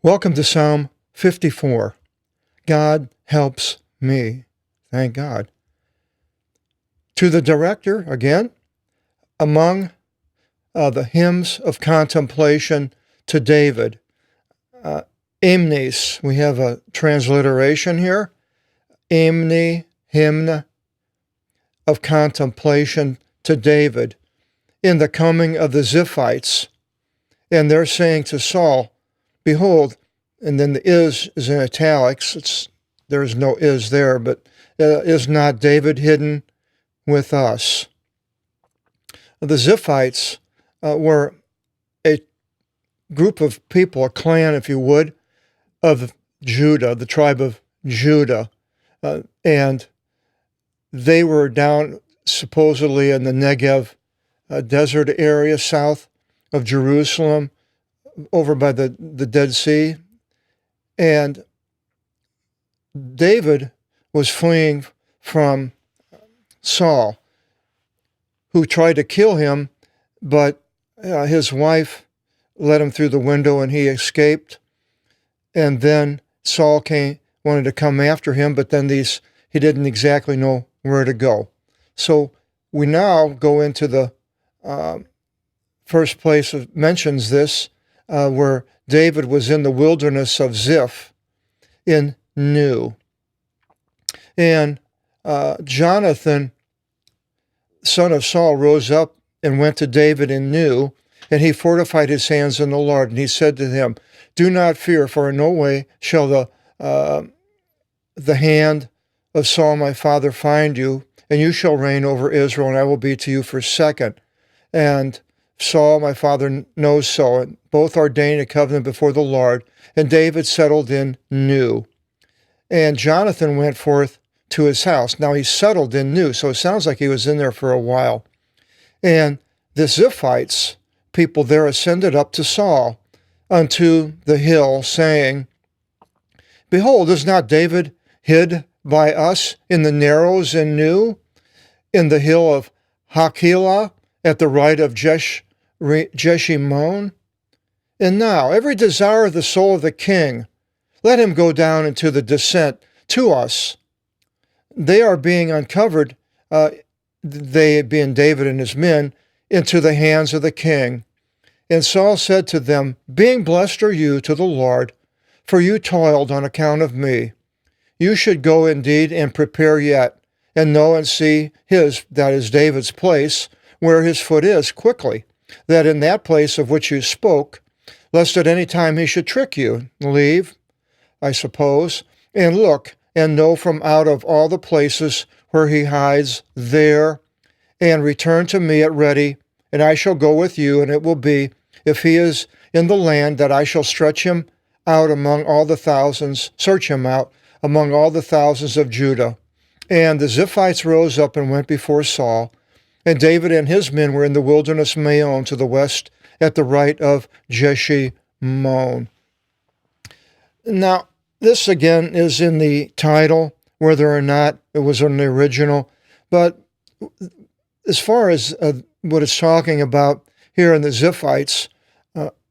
Welcome to Psalm 54. God helps me. Thank God. To the director, again, among the hymns of contemplation to David, hymnes, we have a transliteration here, hymn of contemplation to David in the coming of the Ziphites. And they're saying to Saul, behold, and then the is in italics. There's no is there, but is not David hidden with us? The Ziphites were a group of people, a clan, if you would, of Judah, the tribe of Judah. And they were down supposedly in the Negev desert area south of Jerusalem, over by the Dead Sea. And David was fleeing from Saul, who tried to kill him, but his wife let him through the window and he escaped. And then Saul wanted to come after him, but then he didn't exactly know where to go. So we now go into the first place that mentions this, where David was in the wilderness of Ziph in Nu. And Jonathan, son of Saul, rose up and went to David in Nu, and he fortified his hands in the Lord. And he said to him, do not fear, for in no way shall the hand of Saul my father find you, and you shall reign over Israel, and I will be to you for second. And Saul, my father, knows so, and both ordained a covenant before the Lord, and David settled in Nu. And Jonathan went forth to his house. Now he settled in Nu, so it sounds like he was in there for a while. And the Ziphites, people there, ascended up to Saul unto the hill, saying, behold, is not David hid by us in the narrows in Nu, in the hill of Hachilah, at the right of Jeshimon? And now, every desire of the soul of the king, let him go down into the descent to us. They are being uncovered, they being David and his men, into the hands of the king. And Saul said to them, being blessed are you to the Lord, for you toiled on account of me. You should go indeed and prepare yet, and know and see that is David's place, where his foot is, quickly, that in that place of which you spoke, lest at any time he should trick you, leave, I suppose, and look, and know from out of all the places where he hides there, and return to me at ready, and I shall go with you, and it will be, if he is in the land, that I shall stretch him out among all the thousands, search him out among all the thousands of Judah. And the Ziphites rose up and went before Saul, and David and his men were in the wilderness Maon to the west at the right of Jeshimon. Now, this again is in the title, whether or not it was in the original, but as far as what it's talking about here in the Ziphites,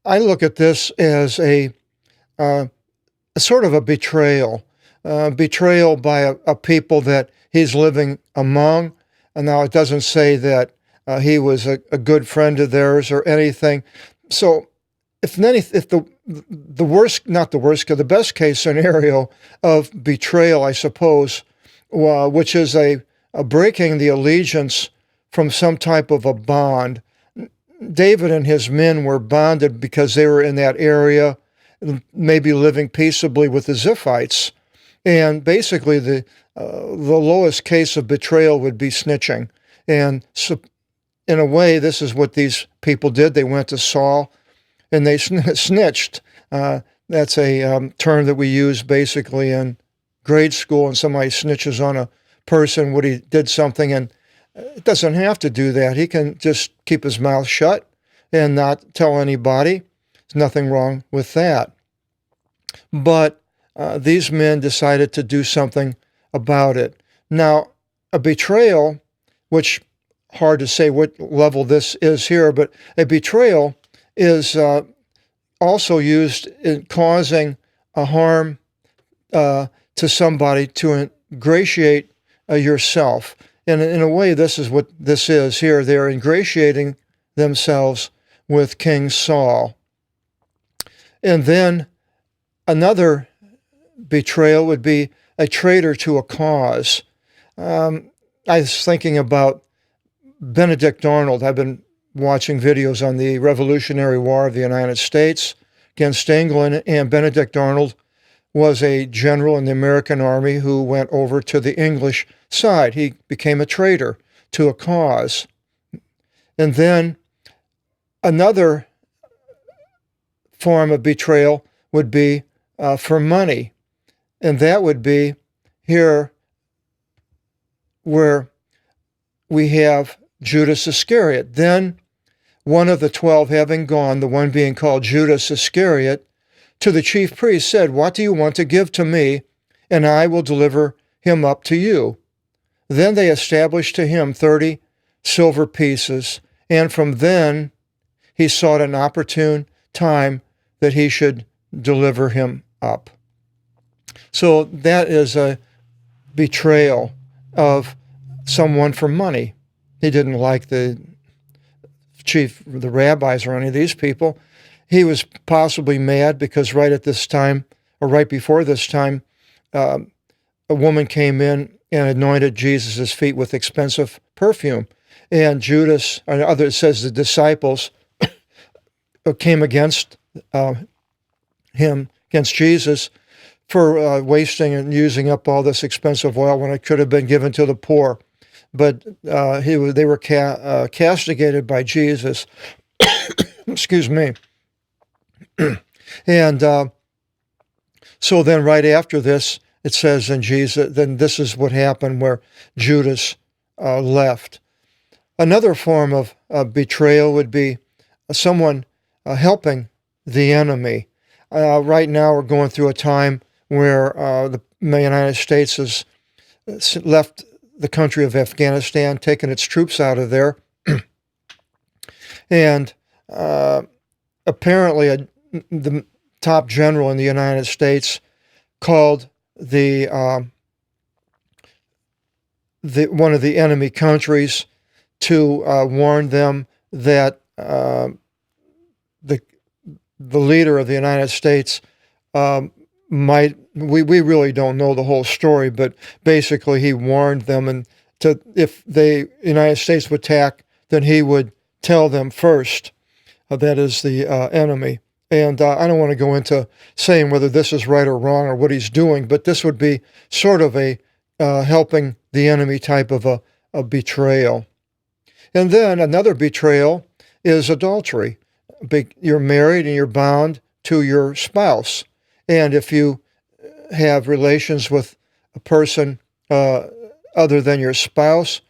I look at this as a sort of a betrayal by a people that he's living among. And now it doesn't say that he was a good friend of theirs or anything. So if the best case scenario of betrayal, I suppose, which is a breaking the allegiance from some type of a bond. David and his men were bonded because they were in that area, maybe living peaceably with the Ziphites. And basically the lowest case of betrayal would be snitching. And so, in a way, this is what these people did. They went to Saul and they snitched. That's a term that we use basically in grade school, and somebody snitches on a person when he did something, and it doesn't have to do that. He can just keep his mouth shut and not tell anybody. There's nothing wrong with that. But these men decided to do something about it. Now, a betrayal, which hard to say what level this is here, but a betrayal is also used in causing a harm to somebody to ingratiate yourself. And in a way, this is what this is here. They're ingratiating themselves with King Saul. And then another betrayal would be a traitor to a cause. I was thinking about Benedict Arnold. I've been watching videos on the Revolutionary War of the United States against England, and Benedict Arnold was a general in the American Army who went over to the English side. He became a traitor to a cause. And then another form of betrayal would be for money. And that would be here where we have Judas Iscariot. Then one of the 12 having gone, the one being called Judas Iscariot, to the chief priest said, "What do you want to give to me, and I will deliver him up to you?" Then they established to him 30 silver pieces, and from then he sought an opportune time that he should deliver him up. So that is a betrayal of someone for money. He didn't like the rabbis or any of these people. He was possibly mad because right at this time, or right before this time, a woman came in and anointed Jesus' feet with expensive perfume. And Judas, or it says the disciples, came against him, against Jesus, for wasting and using up all this expensive oil when it could have been given to the poor. But they were castigated by Jesus. Excuse me. And so then right after this, it says then this is what happened where Judas left. Another form of betrayal would be someone helping the enemy. Right now we're going through a time where the United States has left the country of Afghanistan, taken its troops out of there. And apparently the top general in the United States called one of the enemy countries to warn them that the leader of the United States might. We really don't know the whole story, but basically he warned them, and if the United States would attack, then he would tell them first. That is the enemy. And I don't want to go into saying whether this is right or wrong or what he's doing, but this would be sort of a helping the enemy type of a betrayal. And then another betrayal is adultery. You're married and you're bound to your spouse. And if you have relations with a person other than your spouse,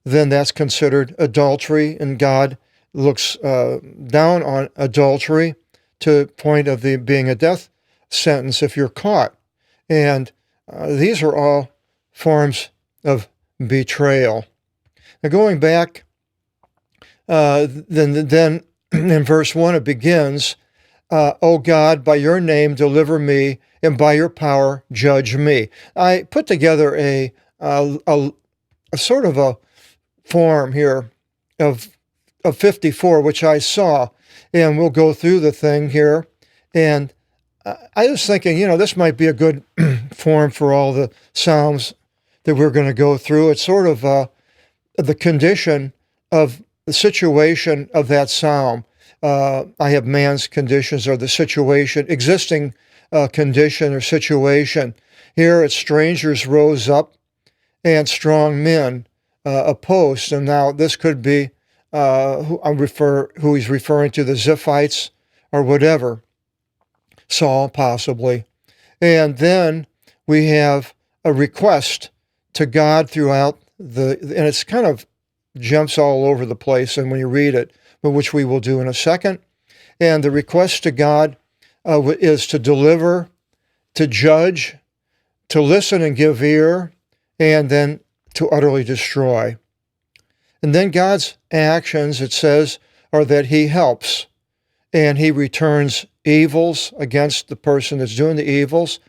then that's considered adultery, and God looks down on adultery to the point of being a death sentence if you're caught. And these are all forms of betrayal. Now going back, then in verse 1 it begins, "O God, by your name deliver me, and by your power judge me." I put together a sort of a form here of 54, which I saw, and we'll go through the thing here. And I was thinking, this might be a good form for all the Psalms that we're going to go through. It's sort of the condition of the situation of that Psalm. I have man's conditions, or the situation, existing condition or situation. Here it's strangers rose up and strong men opposed. And now this could be who he's referring to, the Ziphites or whatever. Saul, possibly. And then we have a request to God throughout and it's kind of jumps all over the place, and when you read it, but which we will do in a second. And the request to God is to deliver, to judge, to listen and give ear, and then to utterly destroy. And then God's actions, it says, are that he helps and he returns evils against the person that's doing the evils,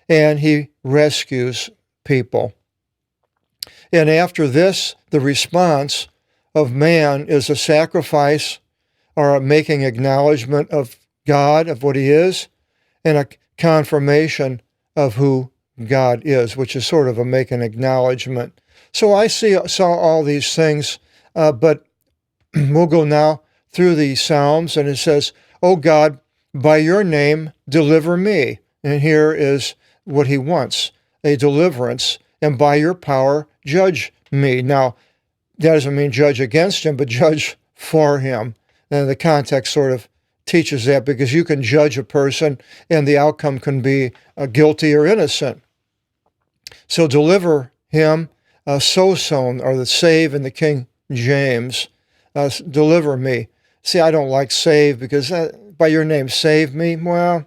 and he rescues people. And after this, the response of man is a sacrifice or a making acknowledgement of God, of what he is, and a confirmation of who God is, which is sort of a make an acknowledgement. So I saw all these things, but we'll go now through the Psalms, and it says, "Oh God, by your name, deliver me." And here is what he wants, a deliverance. "And by your power, judge me." Now, that doesn't mean judge against him, but judge for him. And the context sort of teaches that, because you can judge a person and the outcome can be guilty or innocent. So deliver him, soson, or the save in the King James, deliver me. See, I don't like save, because by your name, save me. Well,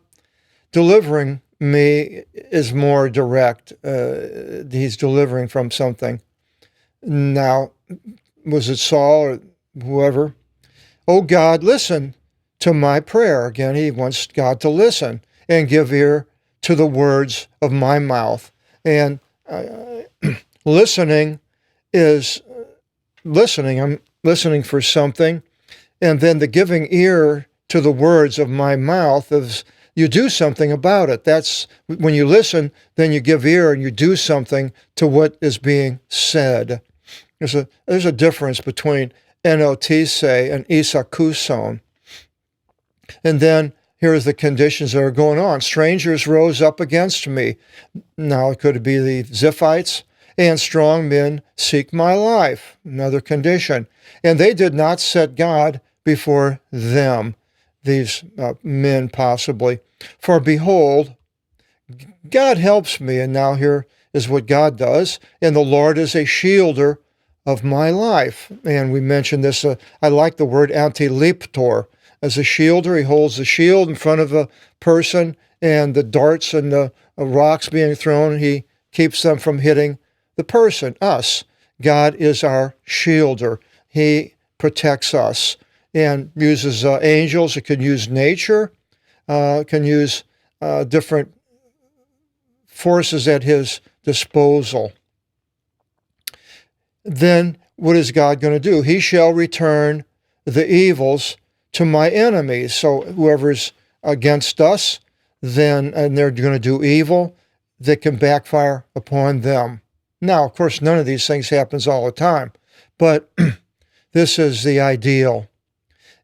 delivering me is more direct. He's delivering from something. Now, was it Saul or whoever? "Oh God, listen to my prayer." Again, he wants God to listen and give ear to the words of my mouth. And listening is listening. I'm listening for something. And then the giving ear to the words of my mouth is you do something about it. That's when you listen, then you give ear and you do something to what is being said. There's a difference between enotise and isakuson. And then here's the conditions that are going on. "Strangers rose up against me." Now it could be the Ziphites. "And strong men seek my life." Another condition. "And they did not set God before them." These men possibly. "For behold, God helps me." And now here is what God does. "And the Lord is a shielder of my life." And we mentioned this. I like the word antiliptor. As a shielder, he holds the shield in front of a person, and the darts and the rocks being thrown, he keeps them from hitting the person, us. God is our shielder. He protects us and uses angels. It can use nature, can use different forces at his disposal. Then what is God going to do? "He shall return the evils to my enemies." So whoever's against us, then, and they're going to do evil, that can backfire upon them. Now, of course, none of these things happens all the time, but this is the ideal.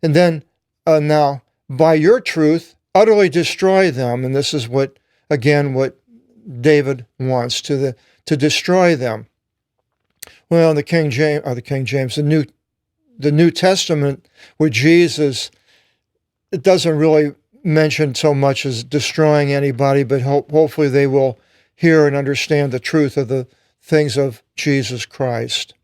And then now, "By your truth, utterly destroy them." And this is what David wants, to destroy them. Well, the New Testament with Jesus, it doesn't really mention so much as destroying anybody, but hopefully they will hear and understand the truth of the things of Jesus Christ.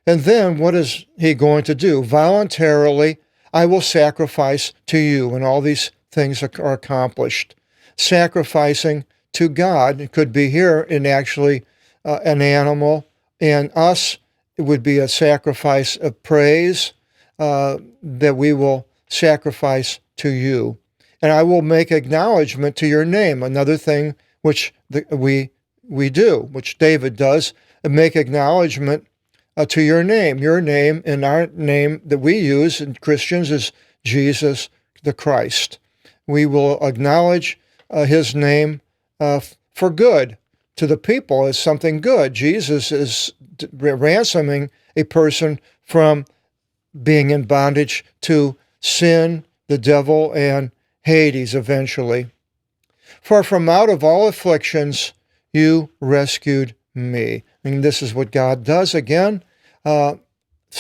And then what is he going to do? "Voluntarily, I will sacrifice to you." And all these things are accomplished. Sacrificing to God, it could be here in actually an animal, and us, it would be a sacrifice of praise that we will sacrifice to you. "And I will make acknowledgement to your name." Another thing which we do, which David does, make acknowledgement to your name. Your name, and our name that we use in Christians, is Jesus the Christ. We will acknowledge his name for good to the people as something good. Jesus is ransoming a person from being in bondage to sin, the devil, and Hades eventually. "For from out of all afflictions you rescued me." And this is what God does again. So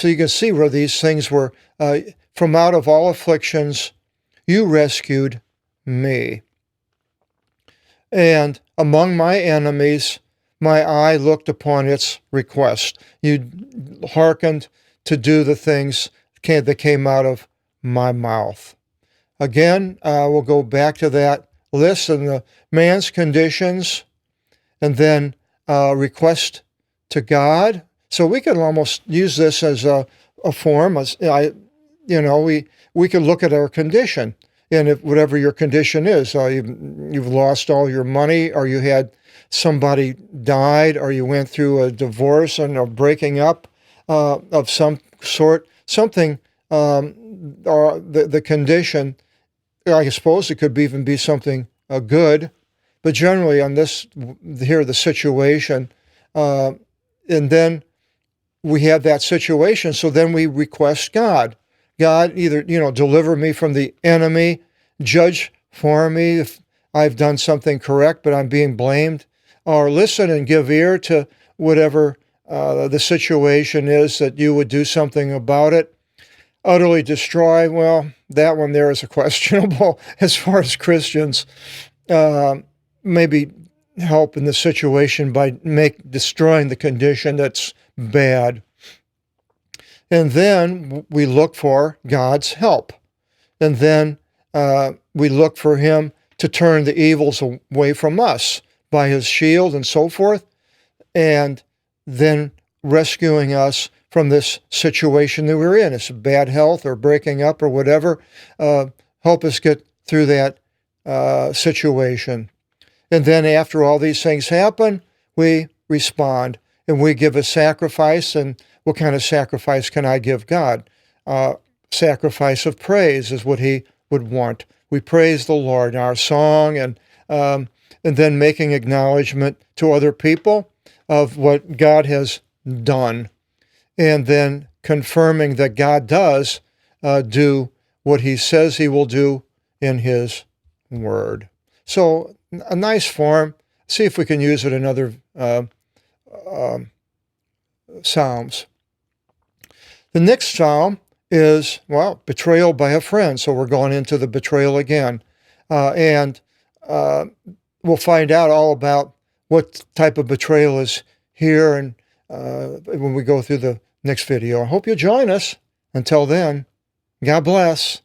you can see where these things were. From out of all afflictions you rescued me. "And among my enemies my eye looked upon its request." You hearkened to do the things that came out of my mouth. Again, we'll go back to that list and the man's conditions, and then request to God. So we can almost use this as a form. We could look at our condition. And if whatever your condition is, you've lost all your money, or you had somebody died, or you went through a divorce and a breaking up of some sort, something, or the condition, I suppose it could even be something good, but generally on this, here, the situation, and then we have that situation, so then we request God. God, either, deliver me from the enemy, judge for me if I've done something correct, but I'm being blamed, or listen and give ear to whatever the situation is, that you would do something about it. Utterly destroy, well, that one there is a questionable as far as Christians. Maybe help in the situation by destroying the condition that's bad. And then we look for God's help. And then we look for him to turn the evils away from us by his shield and so forth, and then rescuing us from this situation that we're in. It's bad health or breaking up or whatever. Help us get through that situation. And then after all these things happen, we respond and we give a sacrifice. And what kind of sacrifice can I give God? Sacrifice of praise is what he would want. We praise the Lord in our song, and then making acknowledgement to other people of what God has done, and then confirming that God does do what he says he will do in his word. So a nice form. See if we can use it in other psalms. The next psalm is, betrayal by a friend. So we're going into the betrayal again. And we'll find out all about what type of betrayal is here, and when we go through the next video. I hope you'll join us. Until then, God bless.